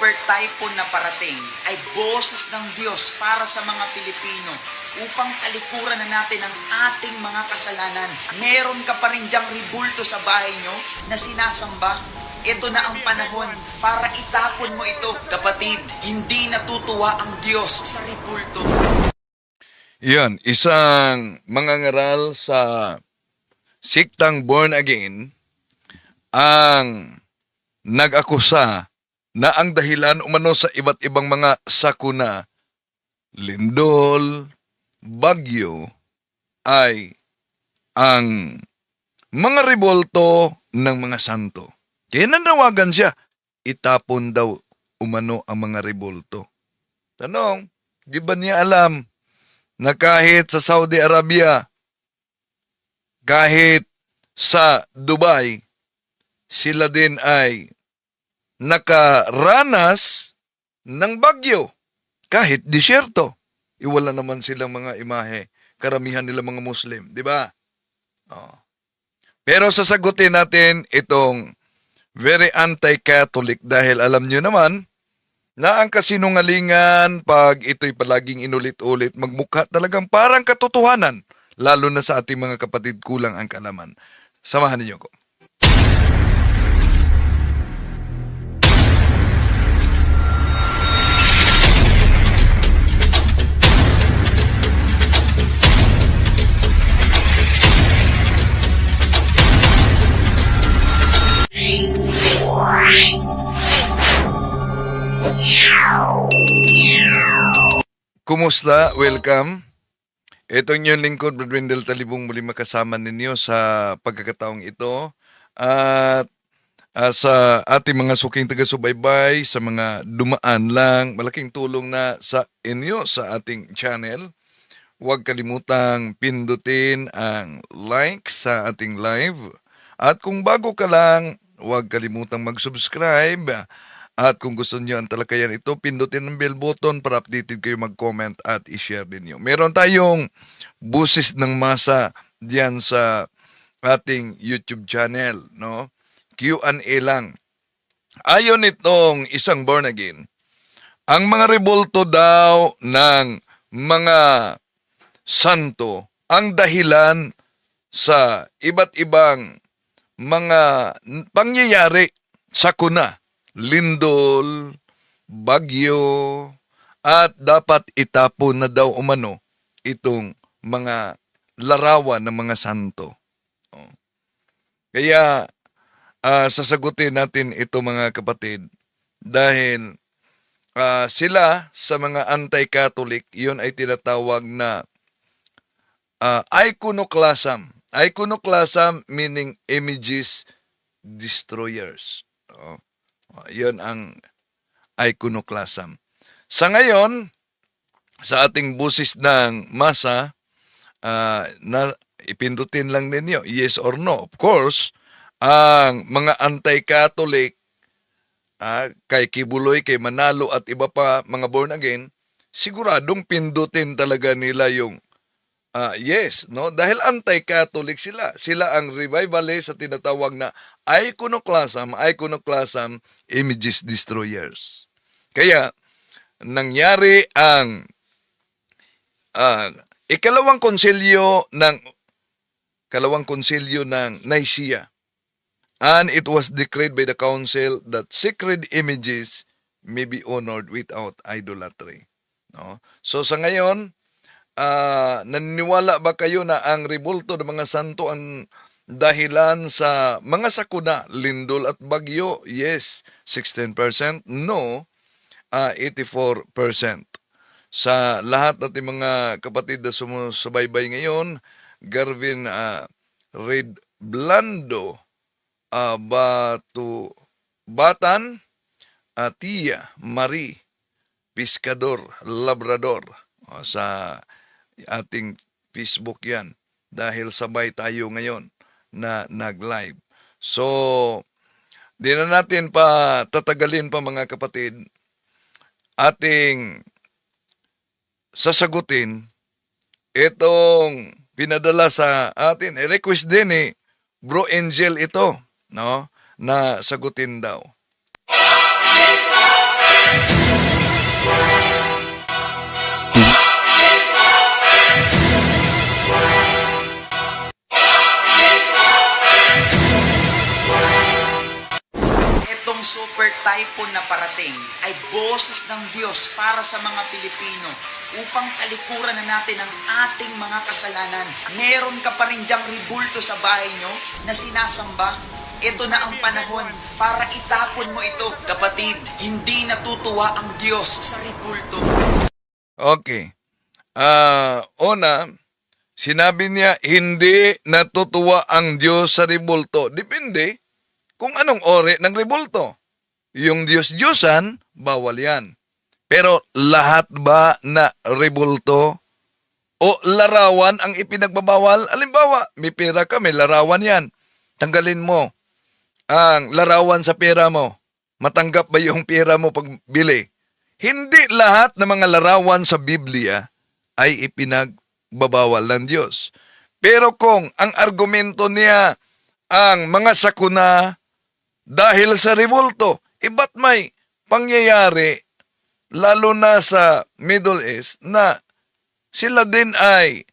super typhoon na parating ay boses ng Diyos para sa mga Pilipino upang talikuran na natin ang ating mga kasalanan. Meron ka pa rin diyang ribulto sa bahay nyo na sinasamba. Ito na ang panahon para itapon mo ito. Kapatid, hindi natutuwa ang Diyos sa ribulto. Yan, isang mangangaral sa siktang Born Again ang nag-akusa na ang dahilan umano sa iba't ibang mga sakuna, lindol, bagyo, ay ang mga rebolto ng mga santo. Kaya nanawagan siya, itapon daw umano ang mga rebolto. Tanong, di ba niya alam na kahit sa Saudi Arabia, kahit sa Dubai, sila din ay nakaranas ng bagyo, kahit disyerto. Iwala naman silang mga imahe, karamihan nila mga Muslim, di ba? Oh. Pero sasagutin natin itong very anti-Catholic dahil alam nyo naman na ang kasinungalingan pag ito'y palaging inulit-ulit, magmukha talagang parang katotohanan, lalo na sa ating mga kapatid kulang ang kaalaman. Samahan ninyo ko. Kumusta? Welcome. Ito yung lingkod, Brad Wendell Talibong, muli makasama ninyo sa pagkakataong ito. At sa ating mga suking taga-subaybay, sa mga dumaan lang, malaking tulong na sa inyo sa ating channel. Huwag kalimutang pindutin ang like sa ating live. At kung bago ka lang, huwag kalimutang mag-subscribe. At kung gusto niyo ang talakayan ito, pindutin ang bell button para updated kayo mag-comment at i-share din niyo. Meron tayong busis ng masa diyan sa ating YouTube channel, no? Q&A lang. Ayon itong isang born again, ang mga rebolto daw ng mga santo ang dahilan sa iba't ibang mga pangyayari sa kuna, lindol, bagyo, at dapat itapon na daw umano itong mga larawan ng mga santo. Kaya sasagutin natin ito mga kapatid dahil sila sa mga anti-Catholic, yun ay tinatawag na iconoclasm. Iconoclasm meaning images destroyers. Yun ang iconoclasm. Sa ngayon, sa ating busis ng masa, na ipindutin lang ninyo, yes or no. Of course, ang mga anti-Catholic, kay Kibuloy, kay Manalo at iba pa mga born again, siguradong pindutin talaga nila yung yes, no? Dahil anti-Catholic sila. Sila ang revivalist sa tinatawag na iconoclasm, images destroyers. Kaya, nangyari ang ikalawang konsilyo ng Nicaea. And it was decreed by the council that sacred images may be honored without idolatry. No? So sa ngayon, naniniwala ba kayo na ang rebolto ng mga santo ang dahilan sa mga sakuna, lindol at bagyo? Yes, 16%. No, 84%. Sa lahat natin mga kapatid na sumusubaybay ngayon, Garvin Red Blando, Batan, Tia Marie Piscador Labrador, sa ating Facebook yan dahil sabay tayo ngayon na nag-live. So, di na natin pa tatagalin pa mga kapatid, ating sasagutin itong pinadala sa atin. Request din Bro Angel ito, no? Na sagutin daw. Itong super typhoon na parating ay boses ng Diyos para sa mga Pilipino upang talikuran na natin ang ating mga kasalanan. Meron ka pa rin diyang ribulto sa bahay nyo na sinasamba. Ito na ang panahon para itapon mo ito. Kapatid, hindi natutuwa ang Diyos sa ribulto. Okay. Una, sinabi niya, hindi natutuwa ang Diyos sa ribulto. Depende kung anong ori ng ribulto. Yung Diyos-Diyosan, bawal yan. Pero lahat ba na ribulto o larawan ang ipinagbabawal? Alimbawa, may pera ka, may larawan yan. Tanggalin mo ang larawan sa pera mo. Matanggap ba yung pera mo pag bili? Hindi lahat ng mga larawan sa Biblia ay ipinagbabawal ng Diyos. Pero kung ang argumento niya ang mga sakuna dahil sa ribulto, iba't may pangyayari lalo na sa Middle East na sila din ay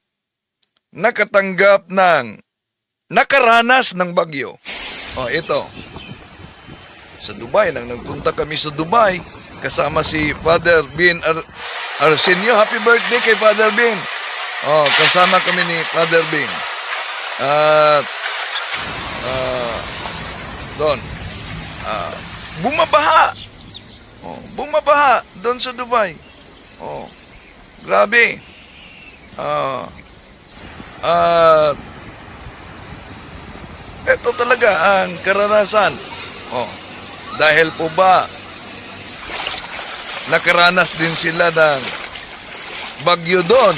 nakaranas ng bagyo. Ito. Sa Dubai, nang nagpunta kami sa Dubai, kasama si Father Bin Arsenio. Happy birthday kay Father Bin. Kasama kami ni Father Bin. At doon. Bumabaha. Bumabaha doon sa Dubai. Grabe. Ito talaga ang karanasan. Dahil po ba nakaranas din sila ng bagyo doon?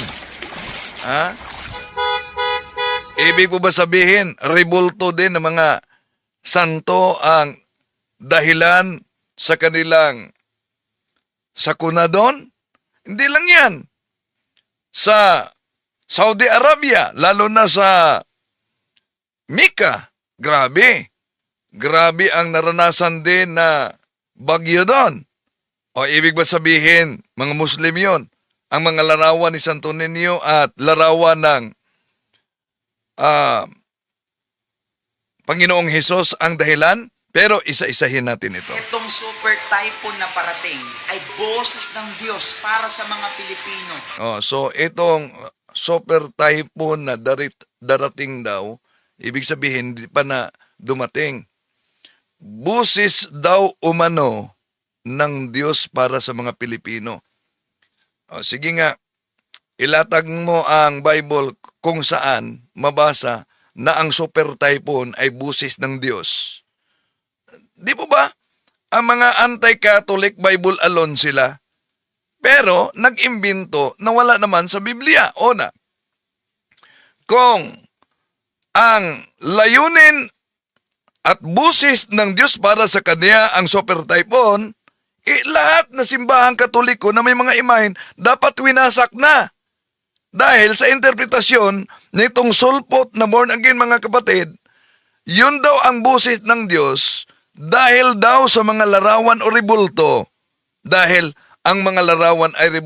Ibig po ba sabihin, ribulto din ng mga santo ang dahilan sa kanilang sakuna doon? Hindi lang yan. Sa Saudi Arabia, lalo na sa Mecca, grabe. Grabe ang naranasan din na bagyo doon. Ibig ba sabihin, mga Muslim yon, ang mga larawan ni Santo Niño at larawan ng Panginoong Hesus ang dahilan? Pero isa-isahin natin ito. Itong super typhoon na parating ay boses ng Diyos para sa mga Pilipino. So itong super typhoon na darating daw, ibig sabihin hindi pa na dumating. Busis daw umano ng Diyos para sa mga Pilipino. Sige nga, ilatag mo ang Bible kung saan mabasa na ang super typhoon ay busis ng Diyos. Di po ba? Ang mga anti-Catholic, Bible alone sila. Pero nag-imbento na wala naman sa Biblia. Una, kung ang layunin at busis ng Diyos para sa kanya ang super typhoon, lahat na simbahang Katoliko na may mga imahen dapat winasak na. Dahil sa interpretasyon nitong sulpot na born again mga kapatid, yun daw ang busis ng Diyos dahil daw sa mga larawan o ribulto. Dahil ang mga larawan ay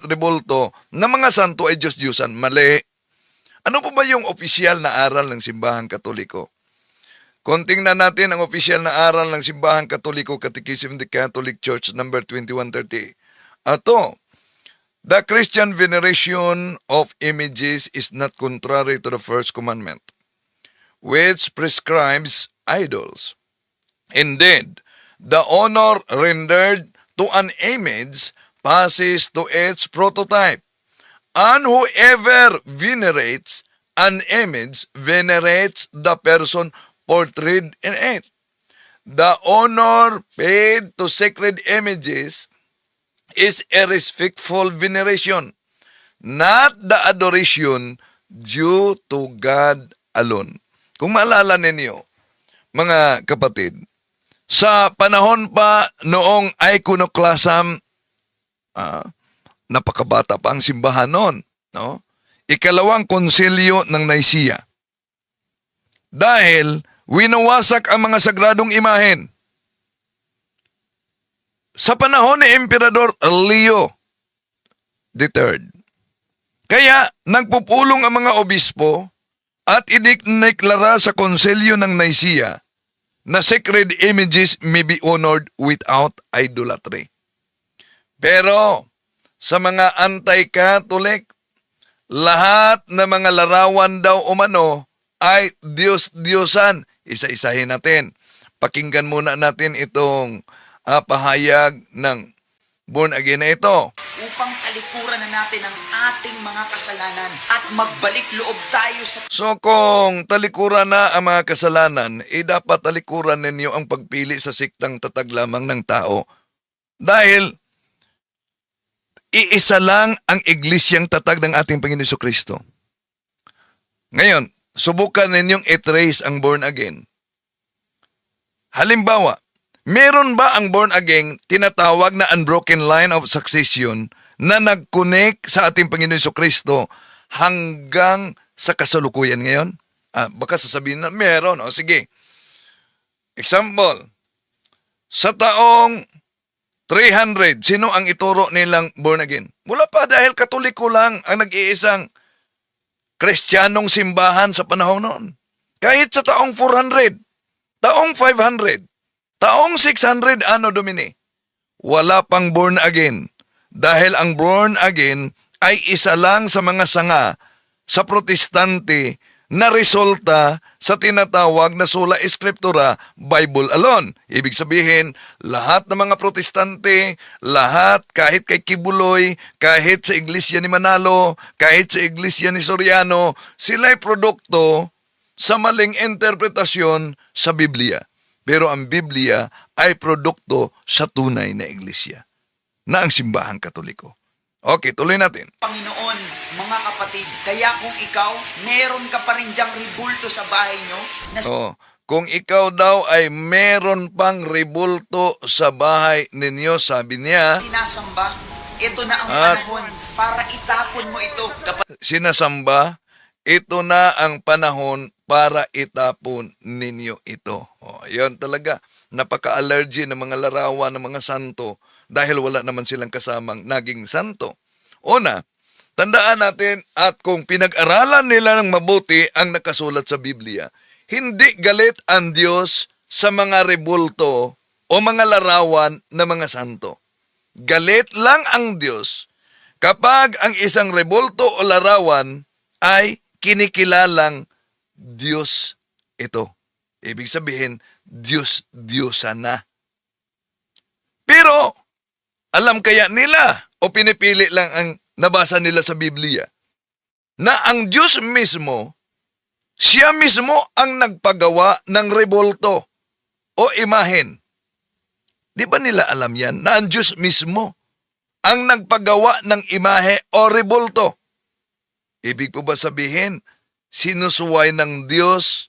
ribulto ng mga santo ay Diyos-Diyusan. Mali. Ano po ba yung opisyal na aral ng simbahang Katoliko? Konting na natin ang opisyal na aral ng simbahang Katoliko, Catechism of the Catholic Church, number 2130. Ato, the Christian veneration of images is not contrary to the first commandment, which prescribes idols. Indeed, the honor rendered to an image passes to its prototype, and whoever venerates an image venerates the person portrayed in it. The honor paid to sacred images is a respectful veneration, not the adoration due to God alone. Kung maalala ninyo, mga kapatid, sa panahon pa noong iconoclasm, napakabata pa ang simbahan noon, no? Ikalawang konsilyo ng Nicaea. Dahil winawasak ang mga sagradong imahen. sa panahon ni Emperador Leo III. Kaya nagpupulong ang mga obispo at iniklara sa konselyo ng Nicaea na sacred images may be honored without idolatry. Pero sa mga anti-Catholic, lahat ng mga larawan daw umano ay Diyos-Diyosan. Isa-isahin natin. Pakinggan muna natin itong pahayag ng born again na ito. Upang talikuran na natin ang ating mga kasalanan at magbalik loob tayo sa So kung talikuran na ang mga kasalanan, dapat talikuran ninyo ang pagpili sa siktang tatag lamang ng tao. Dahil iisa lang ang iglesyang tatag ng ating Panginoon Jesucristo. Ngayon, subukan ninyong i-trace ang born again. Halimbawa, meron ba ang born again tinatawag na unbroken line of succession na nag-connect sa ating Panginoon Jesucristo hanggang sa kasalukuyan ngayon? Baka sasabihin na meron. O sige. Example, sa taong 300, sino ang ituro nilang born again? Wala pa dahil Katoliko lang ang nag-iisang Kristiyanong simbahan sa panahon noon. Kahit sa taong 400, taong 500, taong 600 Anno Domini, wala pang born again. Dahil ang born again ay isa lang sa mga sanga sa protestante na resulta sa tinatawag na sola scriptura, Bible alone. Ibig sabihin, lahat ng mga protestante, lahat, kahit kay Kibuloy, kahit sa iglesia ni Manalo, kahit sa iglesia ni Soriano, sila'y produkto sa maling interpretasyon sa Biblia. Pero ang Biblia ay produkto sa tunay na iglesia, na ang simbahang Katoliko. Okay, tuloy natin. Panginoon, mga kapatid. Kaya kung ikaw, meron ka pa rin diyang ribulto sa bahay nyo na Kung ikaw daw ay meron pang ribulto sa bahay ninyo, sabi niya, sinasamba, ito na ang At- panahon para itapon mo ito. sinasamba, ito na ang panahon para itapon ninyo ito. Yun talaga. Napaka-allergy ng mga larawan ng mga santo dahil wala naman silang kasamang naging santo. Una, tandaan natin at kung pinag-aralan nila ng mabuti ang nakasulat sa Biblia, hindi galit ang Diyos sa mga rebulto o mga larawan ng mga santo. Galit lang ang Diyos kapag ang isang rebulto o larawan ay kinikilalang Diyos ito. Ibig sabihin, Diyos-Diyosan na. Pero, alam kaya nila o pinipili lang ang nabasa nila sa Biblia na ang Diyos mismo, siya mismo ang nagpagawa ng rebulto o imahen. Di ba nila alam yan na ang Diyos mismo ang nagpagawa ng imahe o rebulto? Ibig po ba sabihin, sinusuway ng Diyos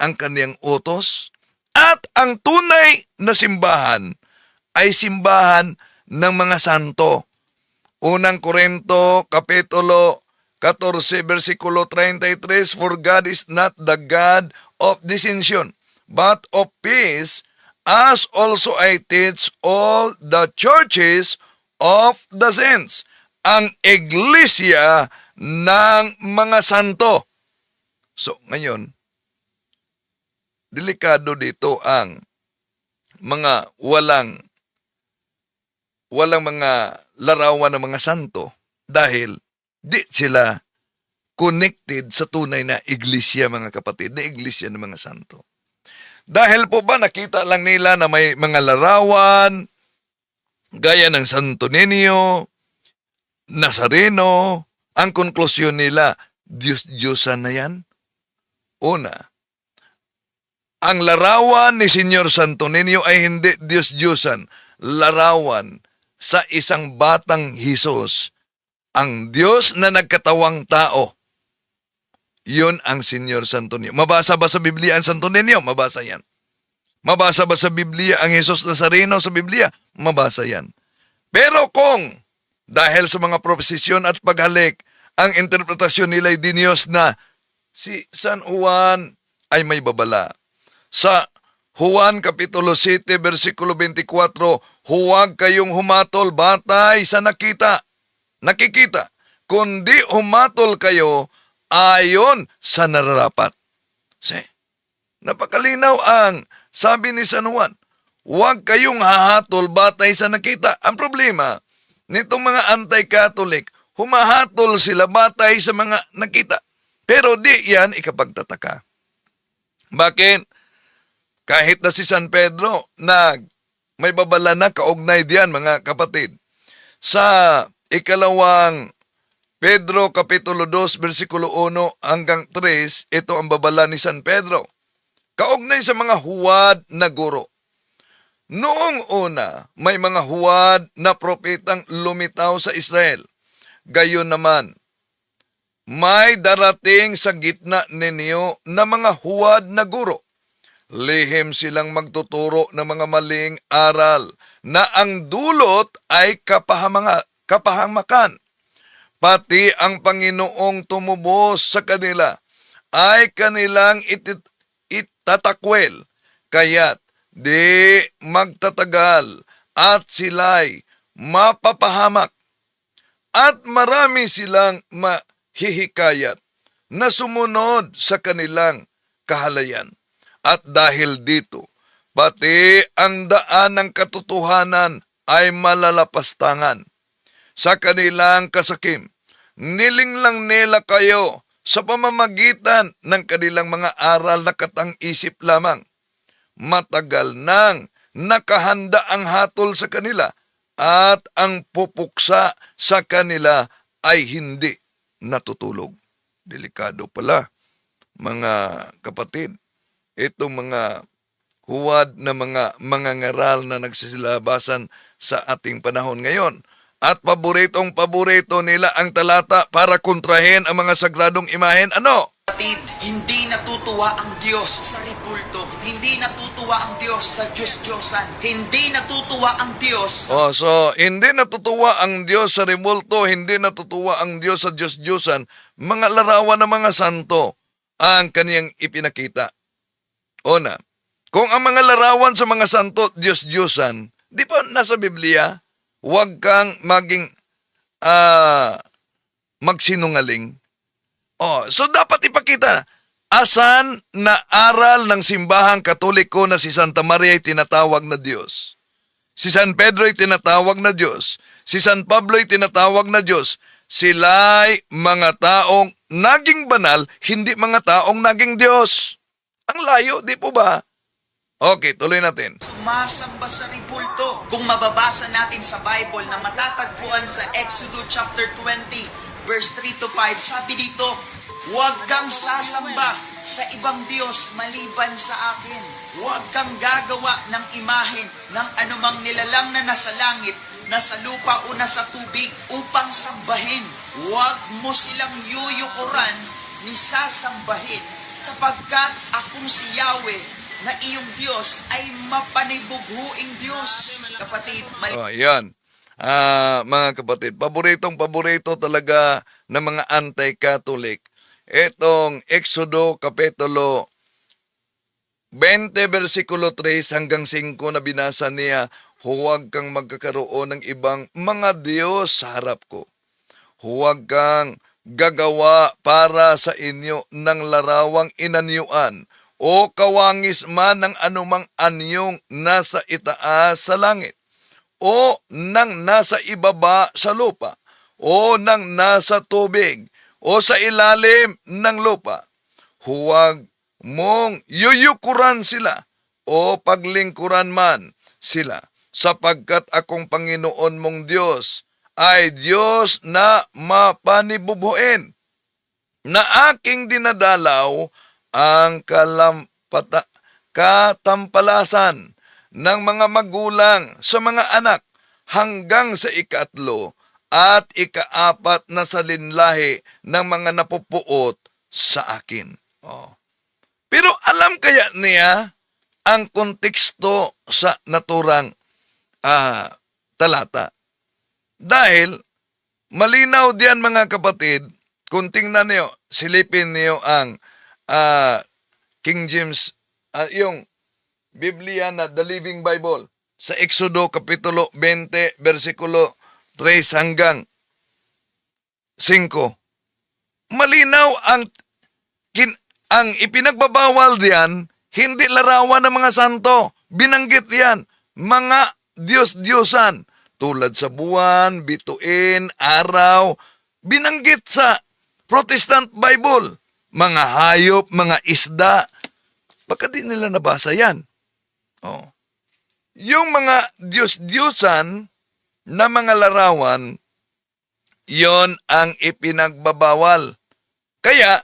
ang kaniyang utos? At ang tunay na simbahan ay simbahan ng mga santo. Unang Korinto, Kapitulo 14, versikulo 33, For God is not the God of dissension, but of peace, as also I teach all the churches of the saints. Ang iglesia ng mga santo. So, ngayon, delikado dito ang mga walang mga larawan ng mga santo dahil di sila connected sa tunay na iglesia, mga kapatid, na iglesia ng mga santo. Dahil po ba nakita lang nila na may mga larawan gaya ng Santo Niño, Nazareno, ang konklusyon nila, Diyos-Diyosan na yan? Una, ang larawan ni Senyor Santo Niño ay hindi Diyos-Diyosan. Larawan sa isang batang Hesus. Ang Diyos na nagkatawang tao. Yun ang Senyor Santo Niño. Mabasa ba sa Biblia ang Santo Niño? Mabasa yan. Mabasa ba sa Biblia ang Jesus Nazareno sa Biblia? Mabasa yan. Pero kung dahil sa mga propesisyon at paghalik, ang interpretasyon nila ay dinyos na si San Juan ay may babala. Sa Juan Kapitulo 7, versikulo 24, huwag kayong humatol batay sa nakikita, kundi humatol kayo ayon sa nararapat. See? Napakalinaw ang sabi ni San Juan, huwag kayong hahatol batay sa nakita. Ang problema, nitong mga anti-Catholic, humahatol sila batay sa mga nakita. Pero di yan ikapagtataka. Bakit? Kahit na si San Pedro na may babala na kaugnay diyan mga kapatid. Sa ikalawang Pedro Kapitulo 2 versikulo 1 hanggang 3, ito ang babala ni San Pedro. Kaugnay sa mga huwad na guro. Noong una, may mga huwad na propetang lumitaw sa Israel. Gayon naman, may darating sa gitna ninyo na mga huwad na guro. Lihim silang magtuturo ng mga maling aral na ang dulot ay kapahamakan. Pati ang Panginoong tumubos sa kanila ay kanilang itatakwil. Kaya't di magtatagal at sila'y mapapahamak. At marami silang mahihikayat na sumunod sa kanilang kahalayan. At dahil dito, pati ang daan ng katotohanan ay malalapastangan. Sa kanilang kasakim, nilinglang nila kayo sa pamamagitan ng kanilang mga aral na katang-isip lamang. Matagal nang nakahanda ang hatol sa kanila at ang pupuksa sa kanila ay hindi natutulog. Delikado pala, mga kapatid. Itong mga huwad na mga ngaral na nagsisilabasan sa ating panahon ngayon. At paboritong-paborito nila ang talata para kontrahin ang mga sagradong imahen. Ano? Kapatid, hindi natutuwa ang Diyos sa ribulto. Hindi natutuwa ang Diyos sa Diyos-Diyosan. Hindi natutuwa ang Diyos So hindi natutuwa ang Diyos sa ribulto, hindi natutuwa ang Diyos sa Diyos-Diyosan. Mga larawan ng mga santo ang kaniyang ipinakita. Una, kung ang mga larawan sa mga santo, Diyos-Diyosan, di ba nasa Biblia, huwag kang maging magsinungaling. So dapat ipakita, asan na aral ng simbahang katoliko na si Santa Maria ay tinatawag na Diyos? Si San Pedro ay tinatawag na Diyos. Si San Pablo ay tinatawag na Diyos. Sila'y mga taong naging banal, hindi mga taong naging Diyos. Ang layo, di po ba? Okay, tuloy natin. sumasamba sa ribulto. Kung mababasa natin sa Bible na matatagpuan sa Exodus chapter 20, verse 3 to 5, sabi dito, huwag kang sasamba sa ibang Diyos maliban sa akin. Huwag kang gagawa ng imahen ng anumang nilalang na nasa langit, nasa lupa o nasa tubig upang sambahin. Huwag mo silang yuyukuran ni sasambahin sapagkat akong si Yahweh na iyong Diyos ay mapanibughuing Diyos. Kapatid, Yan. Mga kapatid, paborito talaga ng mga anti-Catholic. Itong Exodo Kapitulo 20, versikulo 3 hanggang 5 na binasa niya, huwag kang magkakaroon ng ibang mga Diyos sa harap ko. Huwag kang gagawa para sa inyo ng larawang inanyuan o kawangis man ng anumang anyong nasa itaas sa langit, o ng nasa ibaba sa lupa, o ng nasa tubig, o sa ilalim ng lupa. Huwag mong yuyukuran sila, o paglingkuran man sila, sapagkat akong Panginoon mong Diyos ay Diyos na mapanibubuin, na aking dinadalaw ang katampalasan ng mga magulang sa mga anak hanggang sa ikatlo at ikaapat na salinlahi ng mga napupuot sa akin. Pero alam kaya niya ang konteksto sa naturang talata? Dahil malinaw diyan mga kapatid, kung tingnan niyo, silipin niyo ang King James, yung Biblia na The Living Bible. Sa Exodo Kapitulo 20, versikulo 3 hanggang 5. Malinaw ang ipinagbabawal diyan, hindi larawan ng mga santo. Binanggit yan, mga Diyos-Diyosan, tulad sa buwan, bituin, araw. Binanggit sa Protestant Bible, mga hayop, mga isda. Baka di nila nabasa yan. Oh. Yung mga Diyos-Diyosan na mga larawan, yon ang ipinagbabawal. Kaya,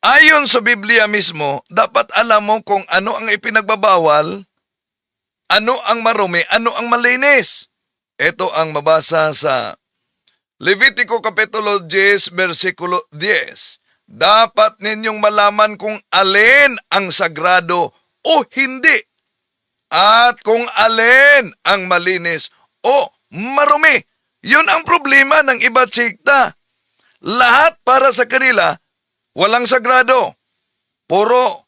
ayon sa Biblia mismo, dapat alam mo kung ano ang ipinagbabawal, ano ang marumi, ano ang malinis. Ito ang mabasa sa Levitico Kapitulo 10, versikulo 10. Dapat ninyong malaman kung alin ang sagrado o hindi, at kung alin ang malinis o marumi. Yun ang problema ng iba't sikta. Lahat para sa kanila, walang sagrado. Puro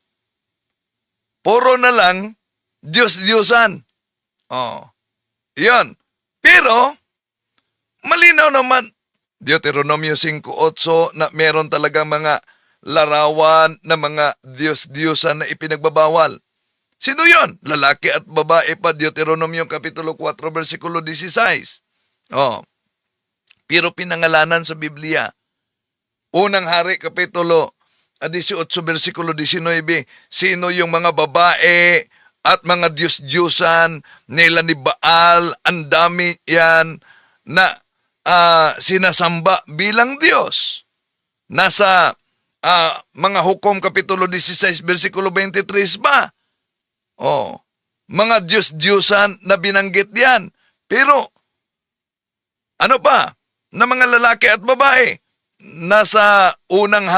na lang Diyos-Diyosan. Oh. Yan. Pero, malinaw naman, Deuteronomio 5:8 na meron talagang mga larawan na mga Diyos-Diyosan na ipinagbabawal. Sino yon? Lalaki at babae pa, Deuteronomio Kapitulo 4, versikulo 16. Oh. Pero pinangalanan sa Biblia. Unang Hari, Kapitulo 18, versikulo 19. Sino yung mga babae at mga Diyos-Diyosan nila ni Baal? Ang dami yan na sinasamba bilang Diyos. Nasa mga Hukom Kapitulo 16, versikulo 23 ba? Oh, mga Diyos-Diyosan na binanggit yan. Pero, ano pa? Na mga lalaki at babae. Nasa unang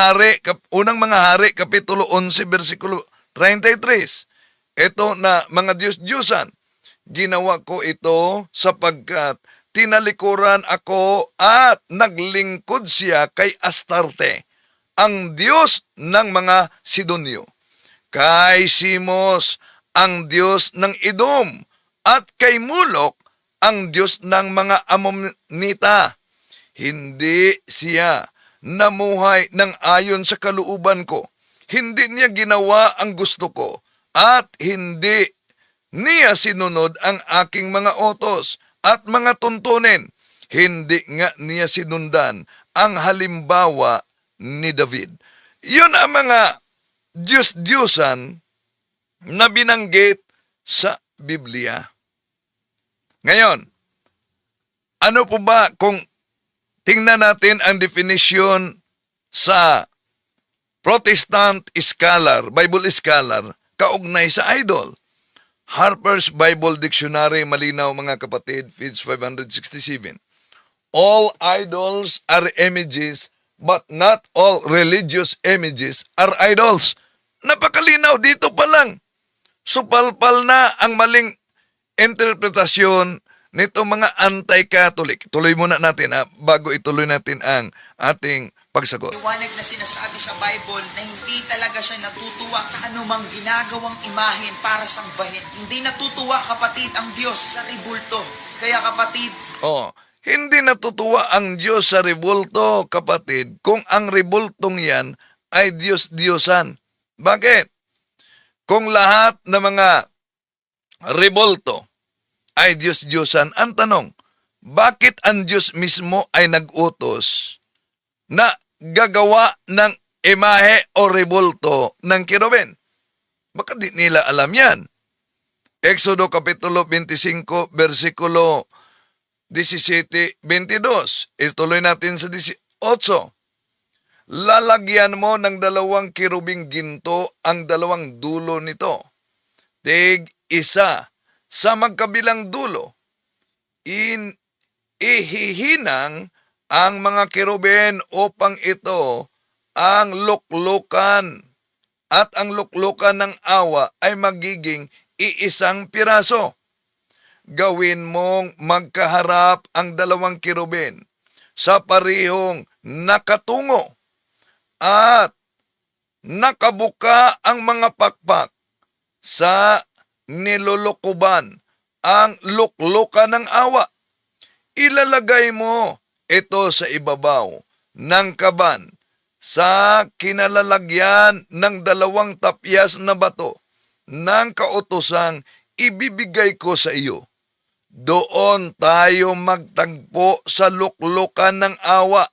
mga hari, Kapitulo 11, versikulo 33. Ito na mga Diyos-Diyosan. Ginawa ko ito sapagkat tinalikuran ako at naglingkod siya kay Astarte, ang Diyos ng mga Sidonyo, kay Simos, ang Diyos ng Edom, at kay Mulok, ang Diyos ng mga Amonita. Hindi siya namuhay ng ayon sa kalooban ko. Hindi niya ginawa ang gusto ko, at hindi niya sinunod ang aking mga utos at mga tuntunin. Hindi nga niya sinundan ang halimbawa ni David. Yun ang mga Diyos-Diyosan na binanggit sa Biblia. Ngayon, ano po ba kung tingnan natin ang definition sa Protestant Scholar, Bible Scholar, kaugnay sa idol? Harper's Bible Dictionary, malinaw mga kapatid, page 567. All idols are images, but not all religious images are idols. Napakalinaw dito pa lang. Supalpal na ang maling interpretasyon nito mga anti-Catholic. Tuloy muna natin bago ituloy natin ang ating pagsagot. Liwanag na sinasabi sa Bible na hindi talaga siya natutuwa sa anumang ginagawang imahen para sambahin. Hindi natutuwa, kapatid, ang Diyos sa ribulto. Kaya kapatid, hindi natutuwa ang Diyos sa ribulto, kapatid, kung ang ribultong yan ay Diyos-Diyosan. Bakit? Kung lahat ng mga ribulto ay Diyos-Diyosan, ang tanong, bakit ang Diyos mismo ay nag-utos na gagawa ng imahe o ribulto ng kirubin? Baka di nila alam yan. Exodo Kapitulo 25, versikulo 17-22. Ituloy natin sa 18. Lalagyan mo ng 2 kirubing ginto ang 2 dulo nito. Tig isa sa magkabilang dulo. Ihihinang ang mga kirubin upang ito ang luklukan, at ang luklukan ng awa ay magiging iisang piraso. Gawin mong magkaharap ang 2 kirubin sa parihong nakatungo, at nakabuka ang mga pakpak sa nilulukuban, ang luklukan ng awa. Ilalagay mo ito sa ibabaw ng kaban sa kinalalagyan ng 2 tapyas na bato ng kautosang ibibigay ko sa iyo. Doon tayo magtagpo sa luklukan ng awa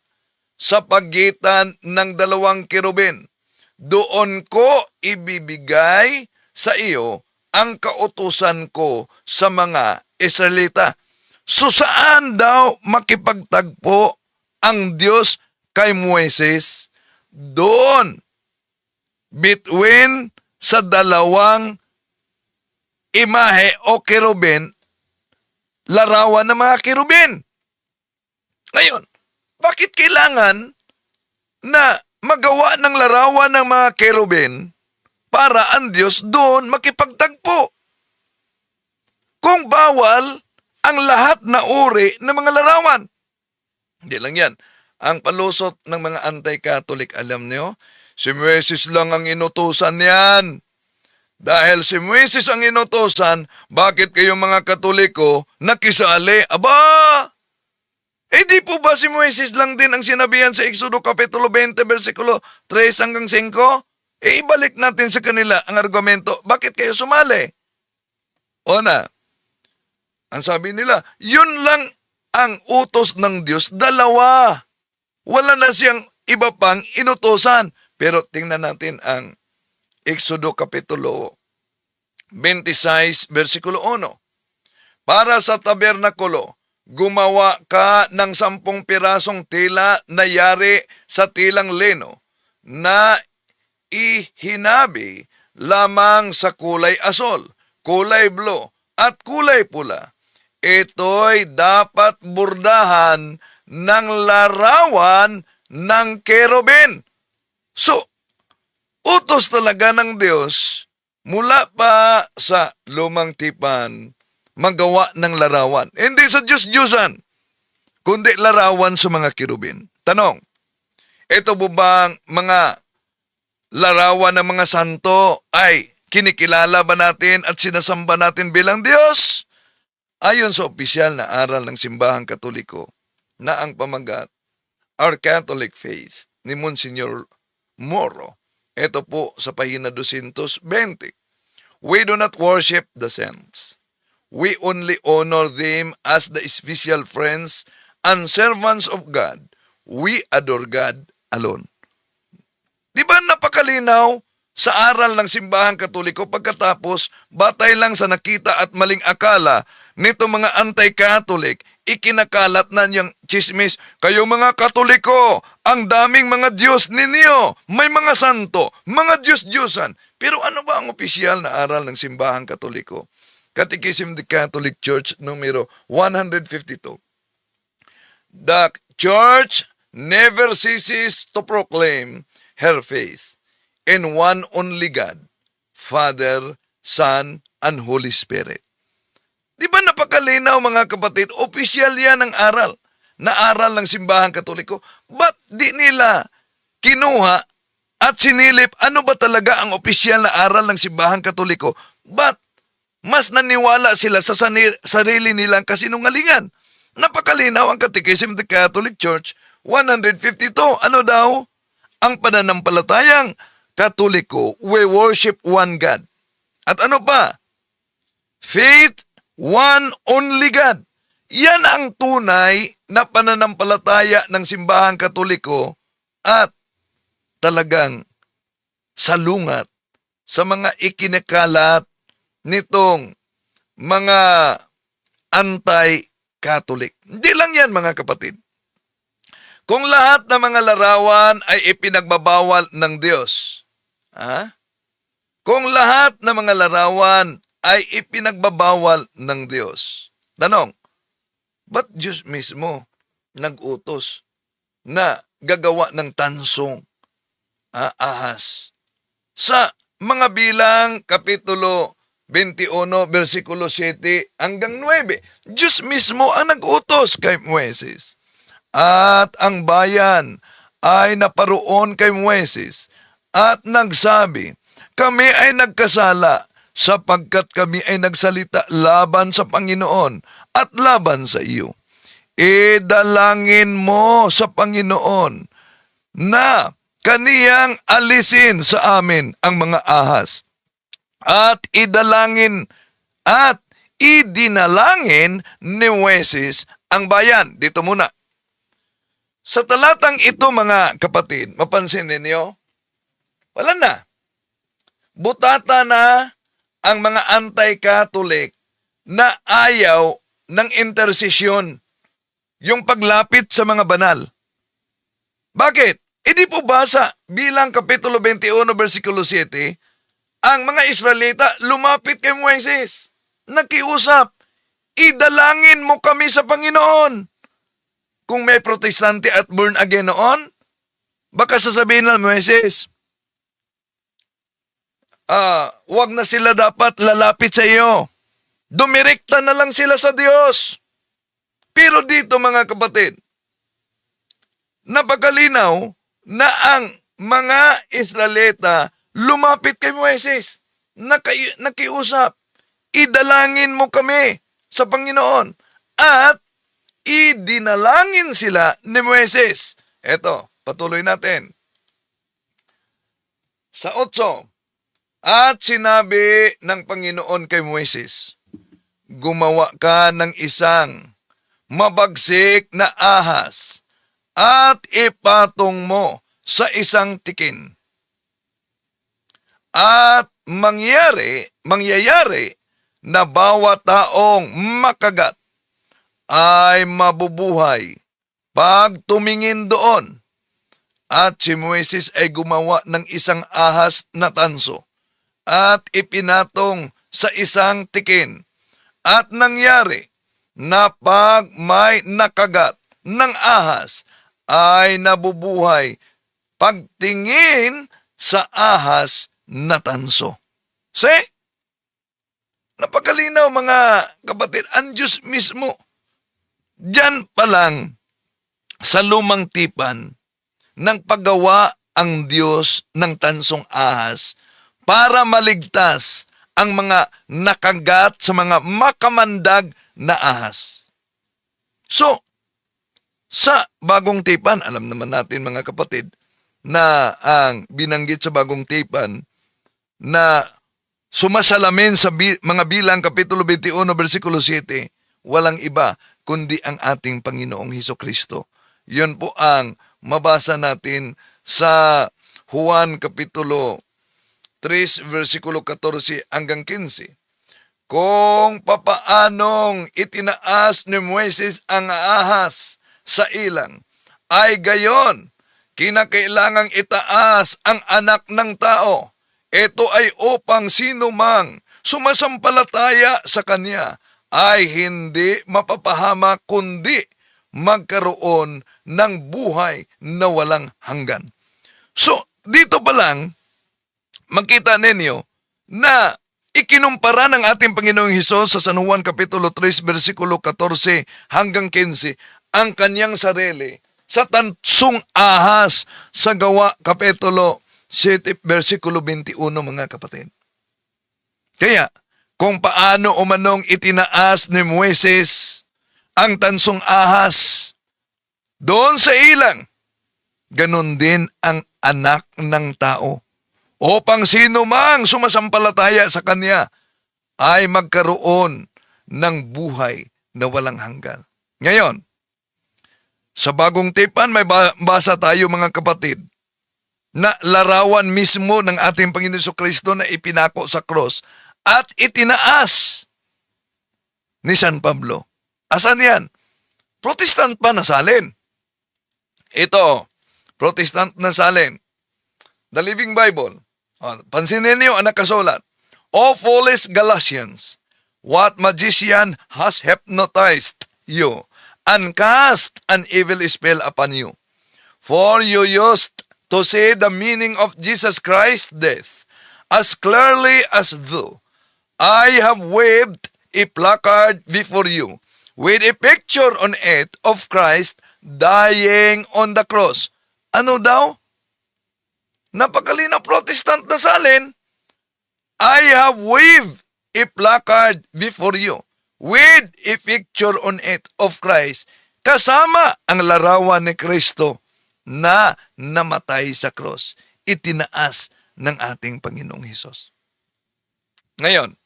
sa pagitan ng 2 kerubin. Doon ko ibibigay sa iyo ang kautusan ko sa mga Israelita. So saan daw makipagtagpo ang Diyos kay Moises? Doon, between sa 2 imahe o kerubin, larawan ng mga kerubin. Ngayon, bakit kailangan na magawa ng larawan ng mga kerubin para ang Diyos doon makipagtagpo? Kung bawal ang lahat na uri ng mga larawan. Hindi lang yan. Ang palusot ng mga anti-Catholic, alam niyo, si Moises lang ang inutusan yan. Dahil si Moises ang inutusan, bakit kayong mga Katoliko nakisali? Aba! Eh di po ba si Moises lang din ang sinabihan sa Exodo Kapitulo 20, versikulo 3 hanggang 5? Eh ibalik natin sa kanila ang argumento, bakit kayo sumali? O na, ang sabi nila, yun lang ang utos ng Diyos, 2. Wala na siyang iba pang inutosan. Pero tingnan natin ang Exodo Kapitulo 26, versikulo 1. Para sa tabernakulo, gumawa ka ng 10 pirasong tela na yari sa tilang lino na ihinabi lamang sa kulay asol, kulay blue, at kulay pula. Ito'y dapat burdahan ng larawan ng kerubin. So, utos talaga ng Diyos mula pa sa lumang tipan magawa ng larawan. Hindi sa Diyos-Diyosan, kundi larawan sa mga kerubin. Tanong, ito po bang mga larawan ng mga santo ay kinikilala ba natin at sinasamba natin bilang Diyos? Ayon sa opisyal na aral ng Simbahang Katoliko na ang pamagat, Our Catholic Faith ni Monsignor Moro, ito po sa pahina 220. We do not worship the saints. We only honor them as the special friends and servants of God. We adore God alone. Di ba napakalinaw sa aral ng Simbahang Katoliko pagkatapos batay lang sa nakita at maling akala nito mga anti-Catholic, ikinakalat na niyang chismis, kayo mga Katoliko, ang daming mga Diyos ninyo, may mga santo, mga Diyos-Diyosan. Pero ano ba ang opisyal na aral ng Simbahang Katoliko? Catechism of the Catholic Church numero 152. The Church never ceases to proclaim her faith in one only God, Father, Son, and Holy Spirit. Di ba napakalinaw mga kapatid? Opisyal yan ang aral. Na aral ng Simbahang Katoliko. Ba't di nila kinuha at sinilip ano ba talaga ang opisyal na aral ng Simbahang Katoliko? Ba't mas naniwala sila sa sarili nilang kasinungalingan? Napakalinaw ang Catechism of the Catholic Church 152. Ano daw? Ang pananampalatayang Katoliko, we worship one God. At ano pa? Faith, one only God. Yan ang tunay na pananampalataya ng Simbahang Katoliko at talagang salungat sa mga ikinakalat nitong mga anti-Catholic. Hindi lang yan mga kapatid. Kung lahat ng mga larawan ay ipinagbabawal ng Diyos, kung lahat ng mga larawan ay ipinagbabawal ng Diyos, tanong, ba't Diyos mismo nag-utos na gagawa ng tansong ahas? Sa mga bilang, Kapitulo 21, versikulo 7 hanggang 9, Diyos mismo ang nag-utos kay Moises. At ang bayan ay naparoon kay Moises at nagsabi, kami ay nagkasala sapagkat kami ay nagsalita laban sa Panginoon at laban sa iyo. Idalangin mo sa Panginoon na kaniyang alisin sa amin ang mga ahas at idinalangin ni Moises ang bayan. Dito muna. Sa talatang ito mga kapatid, mapansin ninyo, wala na. Butata na ang mga anti-Catholic na ayaw ng intersesyon, yung paglapit sa mga banal. Bakit? Hindi po basa bilang Kapitulo 21, versikulo 7, ang mga Israelita lumapit kay Moises. Nakiusap, idalangin mo kami sa Panginoon. Kung may protestante at born again noon, baka sasabihin ng Moises, wag na sila dapat lalapit sa iyo. Dumirekta na lang sila sa Diyos. Pero dito mga kapatid, napakalinaw na ang mga Israelita lumapit kay Moises. Nakiusap, idalangin mo kami sa Panginoon. At idinalangin sila ni Moises. Eto, patuloy natin. Sa 8, at sinabi ng Panginoon kay Moises, gumawa ka ng isang mabagsik na ahas at ipatong mo sa isang tikin. At mangyayari na bawat taong makagat ay mabubuhay pag tumingin doon. At si Moises ay gumawa ng isang ahas na tanso at ipinatong sa isang tikin. At nangyari na pag may nakagat ng ahas ay nabubuhay pagtingin sa ahas na tanso. See? Napakalinaw mga kapatid, ang Diyos mismo. Diyan pa lang sa lumang tipan nang paggawa ang Diyos ng tansong ahas para maligtas ang mga nakagat sa mga makamandag na ahas. So, sa bagong tipan, alam naman natin mga kapatid, na ang binanggit sa bagong tipan na sumasalamin sa mga bilang Kapitulo 21, versikulo 7, walang iba kundi ang ating Panginoong Hesukristo. Yun po ang mabasa natin sa Juan Kapitulo 3, versikulo 14 hanggang 15. Kung papaanong itinaas ni Moises ang ahas sa ilang, ay gayon, kinakailangang itaas ang anak ng tao. Ito ay upang sino mang sumasampalataya sa kanya ay hindi mapapahamak kundi magkaroon ng buhay na walang hanggan. So, dito pa lang, makita ninyo na ikinumpara ng ating Panginoong Hesus sa San Juan Kapitulo 3, versikulo 14 hanggang 15, ang kanyang sarili sa tansong ahas sa Gawa Kapitulo 7, versikulo 21, mga kapatid. Kaya, kung paano umanong itinaas ni Moises ang tansong ahas doon sa ilang, ganun din ang anak ng tao. Upang sino mang sumasampalataya sa kanya ay magkaroon ng buhay na walang hanggan. Ngayon, sa bagong tipan may basa tayo mga kapatid na larawan mismo ng ating Panginoon Jesucristo na ipinako sa cross at itinaas ni San Pablo. Asan yan? Protestant pa nasalin. Ito, Protestant nasalin. The Living Bible. Pansinin niyo ang nakasulat. O foolish Galatians, what magician has hypnotized you and cast an evil spell upon you? For you used to say the meaning of Jesus Christ's death as clearly as though I have waved a placard before you with a picture on it of Christ dying on the cross. Ano daw? napakalinaw, Protestant na salin, I have waved a placard before you with a picture on it of Christ, kasama ang larawan ni Kristo na namatay sa cross, itinaas ng ating Panginoong Hesus. Ngayon,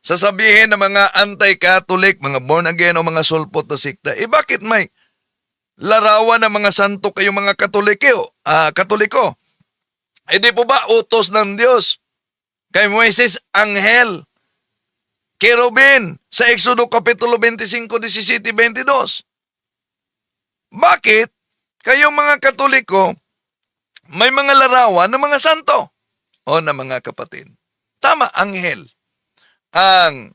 sasabihin ng mga anti-Catholic, mga born again o mga sulpot na sikta, bakit may larawan ng mga santo kayong mga Katoliko? Di po ba utos ng Diyos? Kay Moises, anghel, kerubin, sa Exodo Kapitulo 25, 17, 22. Bakit kayong mga Katoliko may mga larawan ng mga santo o ng mga kapatid? Tama, anghel ang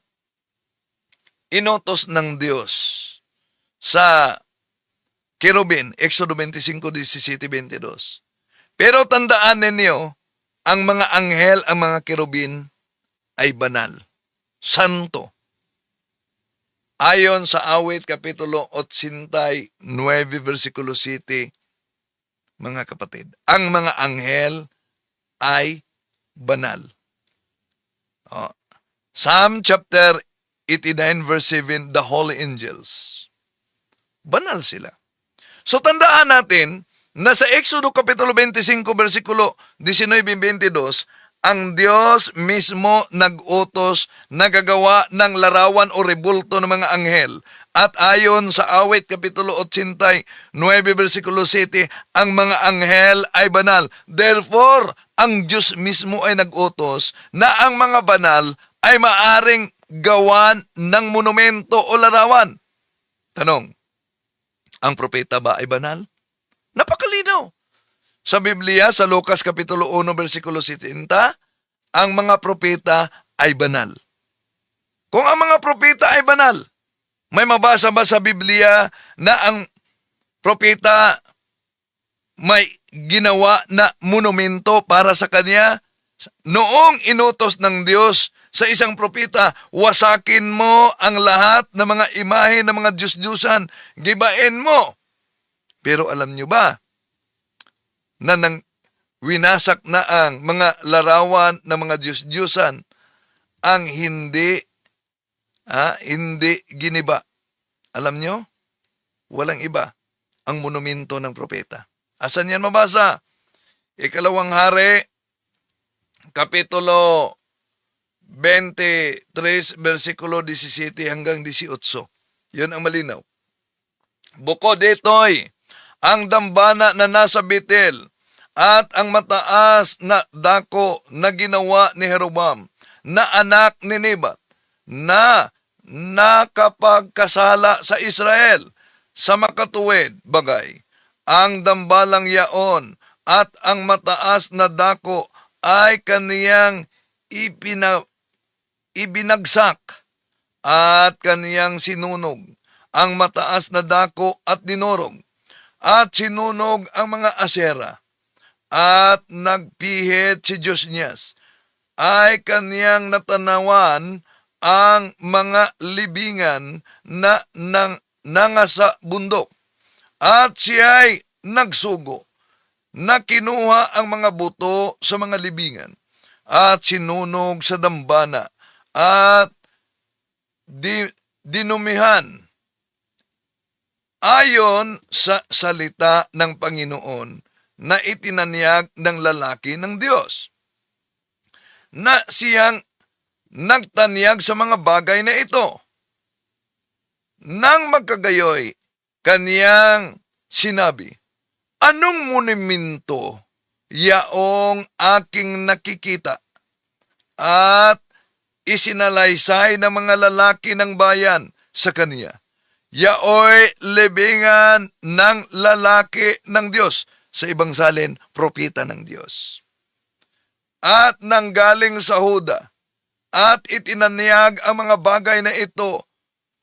inutos ng Diyos sa kerubin, Exodo 25, 17, 22. Pero tandaan ninyo, ang mga anghel, ang mga kerubin ay banal, santo. Ayon sa Awit Kapitulo 89, versikulo 7, mga kapatid, ang mga anghel ay banal. Psalm chapter 89 verse 7, the holy angels. Banal sila. So tandaan natin na sa Exodo Kapitulo 25 versikulo 19-22, ang Diyos mismo nag-utos na gagawa ng larawan o rebulto ng mga anghel. At ayon sa Awit Kapitulo 89 versikulo 7, ang mga anghel ay banal. Therefore, ang Diyos mismo ay nag-utos na ang mga banal ay maaring gawan ng monumento o larawan. Tanong, ang propeta ba ay banal? Napakalinaw. Sa Biblia, sa Lucas Kapitulo 1, versikulo 70, ang mga propeta ay banal. Kung ang mga propeta ay banal, may mabasa ba sa Biblia na ang propeta may ginawa na monumento para sa kanya? Noong inutos ng Diyos sa isang propeta, wasakin mo ang lahat ng mga imahe ng mga Diyos-Diyusan, gibain mo. Pero alam nyo ba na nang winasak na ang mga larawan ng mga Diyos-Diyusan, ang hindi giniba? Alam nyo? Walang iba ang monumento ng propeta. Asan yan mabasa? Ikalawang Hari, Kapitulo 23, versikulo 17 hanggang 18. Yun ang malinaw. Bukod dito'y ang dambana na nasa Betel at ang mataas na dako na ginawa ni Jeroboam na anak ni Nebat na nakapagkasala sa Israel sa makatuwid bagay. Ang dambalang yaon at ang mataas na dako ay kaniyang ibinagsak at kaniyang sinunog ang mataas na dako at dinurog at sinunog ang mga asera at nagpihit si Josnias ay kaniyang natanawan ang mga libingan na nangasa bundok at siya'y nagsugo na kinuha ang mga buto sa mga libingan at sinunog sa dambana at dinumihan ayon sa salita ng Panginoon na itinanyag ng lalaki ng Diyos, na siyang nagtanyag sa mga bagay na ito. Nang magkagayoy, kaniyang sinabi, anong monumento yaong aking nakikita? At isinalaysay ng mga lalaki ng bayan sa kaniya. Yaoy libingan ng lalaki ng Diyos. Sa ibang salin, propeta ng Diyos. At nanggaling sa Huda, at itinanyag ang mga bagay na ito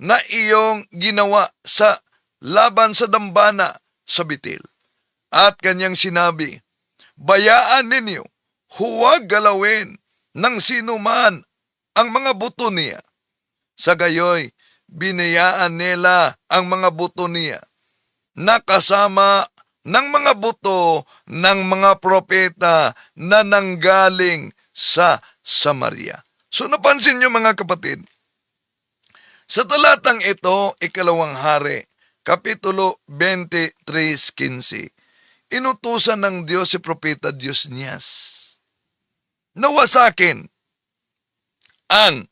na iyong ginawa sa laban sa dambana sa Betel. At kanyang sinabi, bayaan ninyo, huwag galawin ng sinuman ang mga buto niya. Sa gayoy, binayaan nila ang mga buto niya na kasama ng mga buto ng mga propeta na nanggaling sa Samaria. So napansin nyo mga kapatid, sa talatang ito, ikalawang hari, Kapitulo 23:15, inutusan ng Diyos si Propeta Diosnias na wasakin ang